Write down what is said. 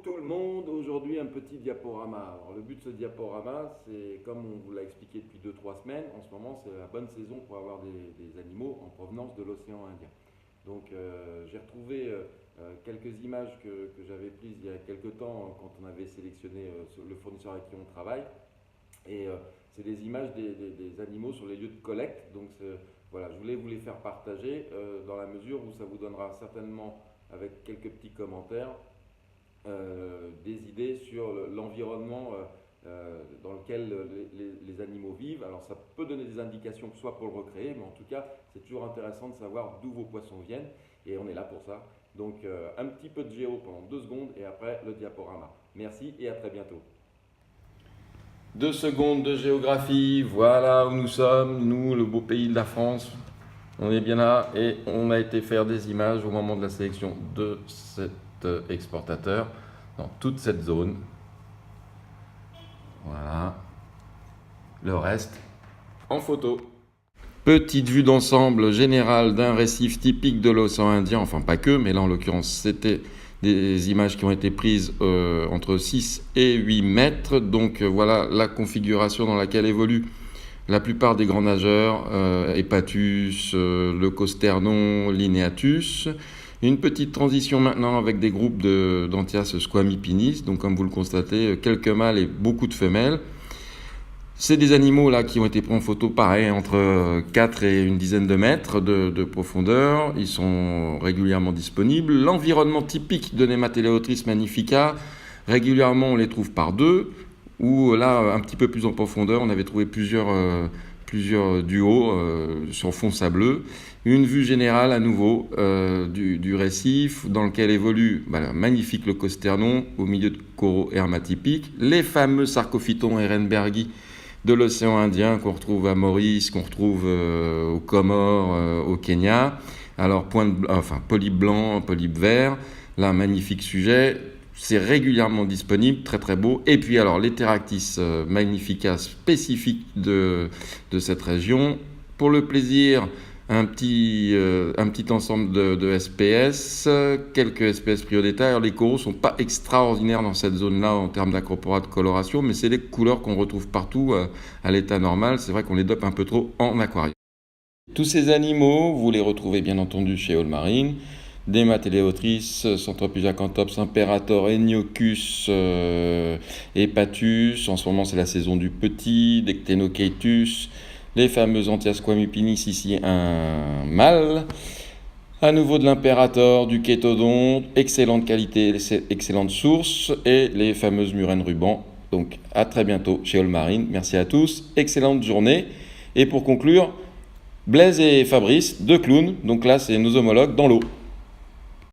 tout le monde, aujourd'hui un petit diaporama. Alors, le but de ce diaporama, c'est comme on vous l'a expliqué depuis 2-3 semaines, en ce moment c'est la bonne saison pour avoir des animaux en provenance de l'océan Indien. Donc j'ai retrouvé quelques images que j'avais prises il y a quelques temps quand on avait sélectionné le fournisseur avec qui on travaille. Et c'est des images des animaux sur les lieux de collecte. Donc voilà, je voulais vous les faire partager dans la mesure où ça vous donnera certainement, avec quelques petits commentaires, des idées sur l'environnement dans lequel les animaux vivent. Alors ça peut donner des indications, soit pour le recréer, mais en tout cas c'est toujours intéressant de savoir d'où vos poissons viennent, et on est là pour ça. Donc un petit peu de géo pendant 2 secondes, et après le diaporama. Merci et à très bientôt. 2 secondes de géographie, voilà où nous sommes, nous, le beau pays de la France. On est bien là et on a été faire des images au moment de la sélection de cet exportateur dans toute cette zone. Voilà. Le reste en photo. Petite vue d'ensemble générale d'un récif typique de l'océan Indien, enfin pas que, mais là en l'occurrence c'était des images qui ont été prises entre 6 et 8 mètres. Donc voilà la configuration dans laquelle évoluent la plupart des grands nageurs, Hepatus, le Costernon, Lineatus. Une petite transition maintenant avec des groupes d'Anthias squamipinis. Donc comme vous le constatez, quelques mâles et beaucoup de femelles. C'est des animaux là qui ont été pris en photo, pareil, entre 4 et une dizaine de mètres de profondeur. Ils sont régulièrement disponibles. L'environnement typique de Nemateleotris magnifica, régulièrement on les trouve par 2. Ou là, un petit peu plus en profondeur, on avait trouvé plusieurs duos sur fond sableux. Une vue générale à nouveau du récif dans lequel évolue magnifique le Costernon au milieu de coraux hermatypiques. Les fameux Sarcophyton ehrenbergi de l'océan Indien qu'on retrouve à Maurice, qu'on retrouve aux Comores, au Kenya. Alors polype blanc, polype vert, là un magnifique sujet. C'est régulièrement disponible, très très beau. Et puis alors l'Heteractis magnifica spécifique de cette région. Pour le plaisir, un petit ensemble de SPS, quelques SPS Priodetta. Alors les coraux ne sont pas extraordinaires dans cette zone-là en termes d'acroporat de coloration, mais c'est des couleurs qu'on retrouve partout à l'état normal. C'est vrai qu'on les dope un peu trop en aquarium. Tous ces animaux, vous les retrouvez bien entendu chez Allmarine. Nemateleotris, Centropus acanthops, Imperator, Eniocus, Hepatus. En ce moment, c'est la saison du petit, Dectenochaetus, les fameux Anthias squamipinis, ici un mâle. À nouveau de l'Imperator, du Chétodonte, excellente qualité, excellente source, et les fameuses murènes rubans. Donc à très bientôt chez Allmarine. Merci à tous, excellente journée. Et pour conclure, Blaise et Fabrice, 2 clowns, donc là c'est nos homologues dans l'eau.